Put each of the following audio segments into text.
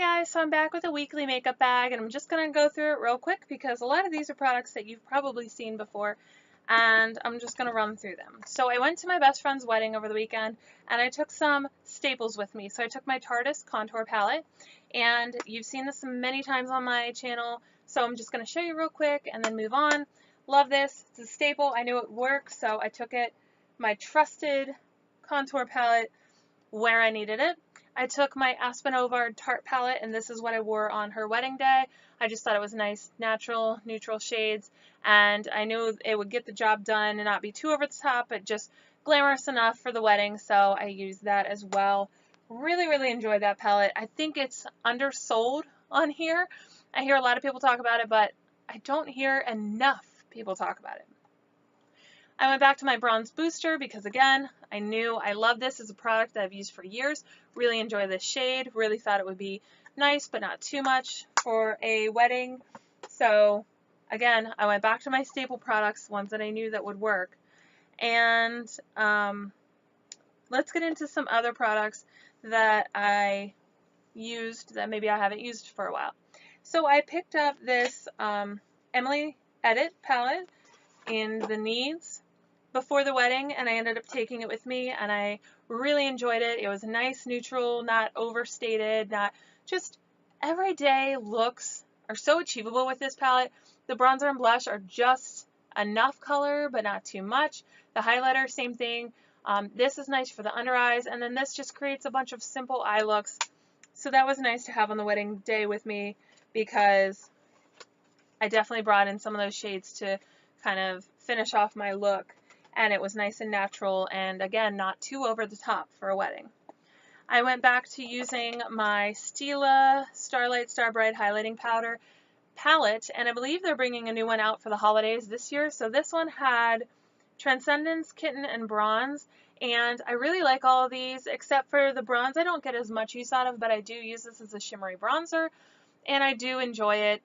guys, so I'm back with a weekly makeup bag and I'm just going to go through it real quick because a lot of these are products that you've probably seen before and I'm just going to run through them. So I went to my best friend's wedding over the weekend and I took some staples with me. So I took my Tarte contour palette and you've seen this many times on my channel, so I'm just going to show you real quick and then move on. Love this. It's a staple. I knew it worked, so I took it, my trusted contour palette, where I needed it. I took my Aspen Ovard Tarte palette, and this is what I wore on her wedding day. I just thought it was nice, natural, neutral shades, and I knew it would get the job done and not be too over the top, but just glamorous enough for the wedding, so I used that as well. Really, really enjoyed that palette. I think it's undersold on here. I hear a lot of people talk about it, but I don't hear enough people talk about it. I went back to my bronze booster because, again, I knew I love this as a product that I've used for years. Really enjoy this shade. Really thought it would be nice but not too much for a wedding. So again, I went back to my staple products, ones that I knew that would work. And let's get into some other products that I used that maybe I haven't used for a while. So I picked up this Emily Edit palette in the Needs before the wedding, and I ended up taking it with me and I really enjoyed it. It was nice, neutral, not overstated, not just everyday looks are so achievable with this palette. The bronzer and blush are just enough color but not too much. The highlighter, same thing. This is nice for the under eyes, and then this just creates a bunch of simple eye looks. So that was nice to have on the wedding day with me because I definitely brought in some of those shades to kind of finish off my look, and it was nice and natural and, again, not too over the top for a wedding. I went back to using my Stila Starlight Star Bright Highlighting Powder palette, and I believe they're bringing a new one out for the holidays this year. So this one had Transcendence, Kitten, and Bronze, and I really like all of these except for the bronze. I don't get as much use out of, but I do use this as a shimmery bronzer, and I do enjoy it.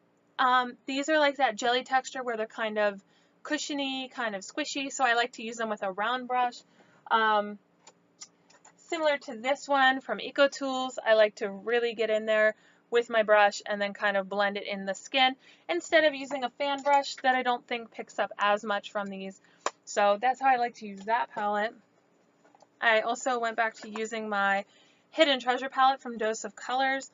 These are like that jelly texture where they're kind of cushiony, kind of squishy, so I like to use them with a round brush. Similar to this one from EcoTools, I like to really get in there with my brush and then kind of blend it in the skin instead of using a fan brush that I don't think picks up as much from these. So that's how I like to use that palette. I also went back to using my Hidden Treasure palette from Dose of Colors.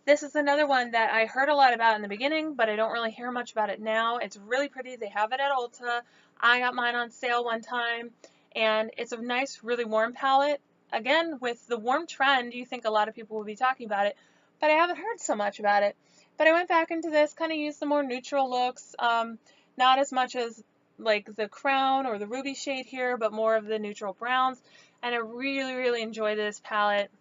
This is another one that I heard a lot about in the beginning, but I don't really hear much about it now. It's really pretty. They have it at Ulta. I got mine on sale one time, and it's a nice, really warm palette. Again, with the warm trend, you think a lot of people will be talking about it, but I haven't heard so much about it. But I went back into this, kind of used the more neutral looks, not as much as like the Crown or the Ruby shade here, but more of the neutral browns, and I really, really enjoy this palette.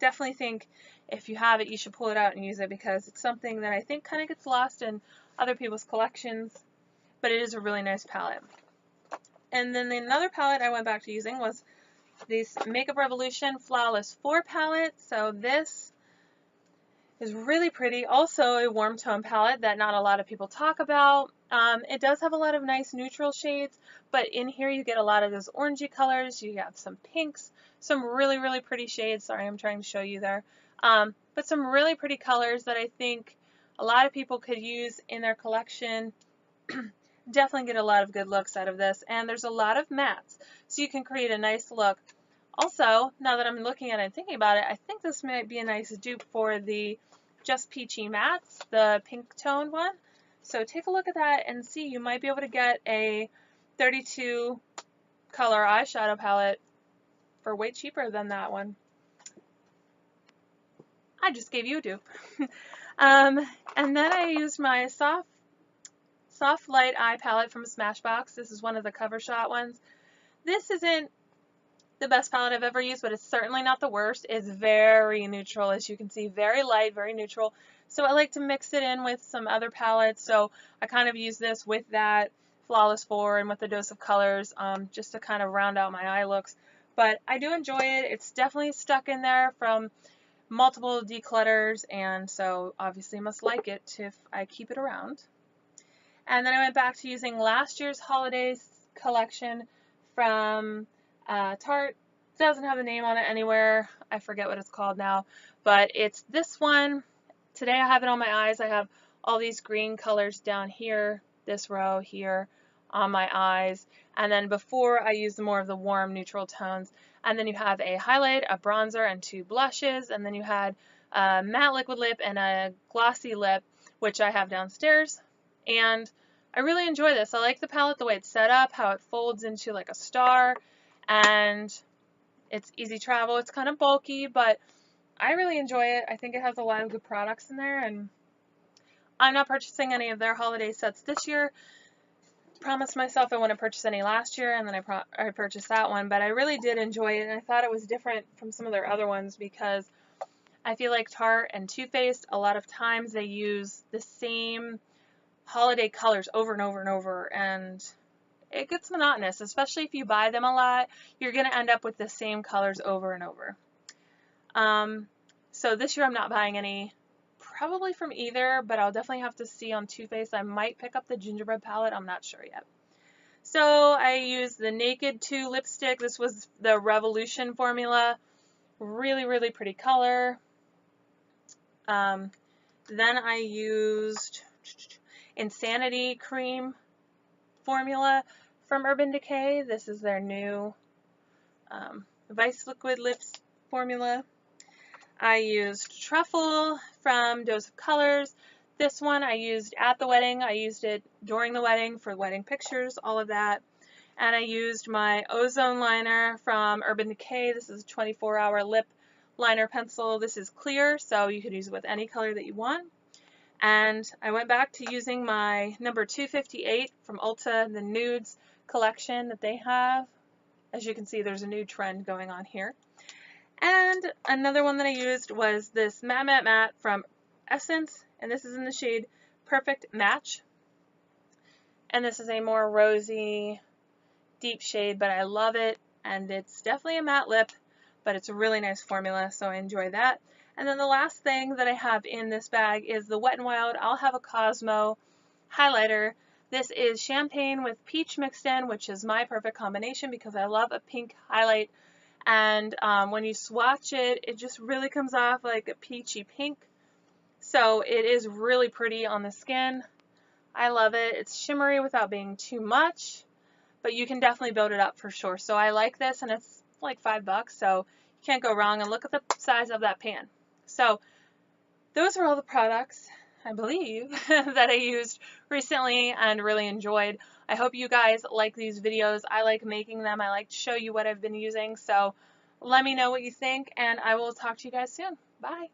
Definitely think if you have it, you should pull it out and use it because it's something that I think kind of gets lost in other people's collections, but it is a really nice palette. And then another palette I went back to using was this Makeup Revolution Flawless 4 palette. So this is really pretty. Also a warm tone palette that not a lot of people talk about. It does have a lot of nice neutral shades, but in here you get a lot of those orangey colors. You have some pinks, some really, really pretty shades. Sorry, I'm trying to show you there. But some really pretty colors that I think a lot of people could use in their collection. Definitely get a lot of good looks out of this, and there's a lot of mattes, so you can create a nice look. Also, now that I'm looking at it and thinking about it, I think this might be a nice dupe for the Just Peachy Mattes, the pink toned one. So take a look at that and see, you might be able to get a 32 color eyeshadow palette for way cheaper than that one. I just gave you a dupe. And then I used my Soft Light Eye palette from Smashbox. This is one of the cover shot ones. This isn't the best palette I've ever used, but it's certainly not the worst. It's very neutral, as you can see, very light, very neutral. So I like to mix it in with some other palettes. So I kind of use this with that Flawless 4 and with the Dose of Colors, just to kind of round out my eye looks. But I do enjoy it. It's definitely stuck in there from multiple declutters, and so obviously must like it if I keep it around. And then I went back to using last year's holidays collection from Tarte. Doesn't have the name on it anywhere. I forget what it's called now, but it's this one, today I have it on my eyes. I have all these green colors down here, this row here on my eyes. And then before I use more of the warm neutral tones. And then you have a highlight, a bronzer, and 2 blushes. And then you had a matte liquid lip and a glossy lip, which I have downstairs. And I really enjoy this. I like the palette, the way it's set up, how it folds into like a star, and it's easy travel. It's kind of bulky, but I really enjoy it. I think it has a lot of good products in there, and I'm not purchasing any of their holiday sets this year. Promised myself I wouldn't purchase any last year, and then I purchased that one, but I really did enjoy it, and I thought it was different from some of their other ones because I feel like Tarte and Too Faced, a lot of times they use the same holiday colors over and over and over, and it gets monotonous, especially if you buy them a lot. You're going to end up with the same colors over and over. So this year I'm not buying any, probably from either, but I'll definitely have to see on Too Faced. I might pick up the gingerbread palette. I'm not sure yet. So I used the Naked 2 lipstick. This was the Revolution formula. Really, really pretty color. Then I used Insanity Cream formula from Urban Decay. This is their new Vice Liquid Lips formula. I used Truffle from Dose of Colors. This one I used at the wedding. I used it during the wedding for wedding pictures, all of that. And I used my Ozone liner from Urban Decay. This is a 24-hour lip liner pencil. This is clear, so you could use it with any color that you want. And I went back to using my number 258 from Ulta, the nudes collection that they have. As you can see, there's a new trend going on here. And another one that I used was this Matte Matte Matte from Essence, and this is in the shade Perfect Match. And this is a more rosy, deep shade, but I love it, and it's definitely a matte lip, but it's a really nice formula, so I enjoy that. And then the last thing that I have in this bag is the Wet n Wild I'll Have a Cosmo highlighter. This is champagne with peach mixed in, which is my perfect combination because I love a pink highlight. And when you swatch it, it just really comes off like a peachy pink. So it is really pretty on the skin. I love it. It's shimmery without being too much, but you can definitely build it up for sure. So I like this, and it's like $5, so you can't go wrong. And look at the size of that pan. So those are all the products, I believe, that I used recently and really enjoyed. I hope you guys like these videos. I like making them. I like to show you what I've been using. So let me know what you think, and I will talk to you guys soon. Bye.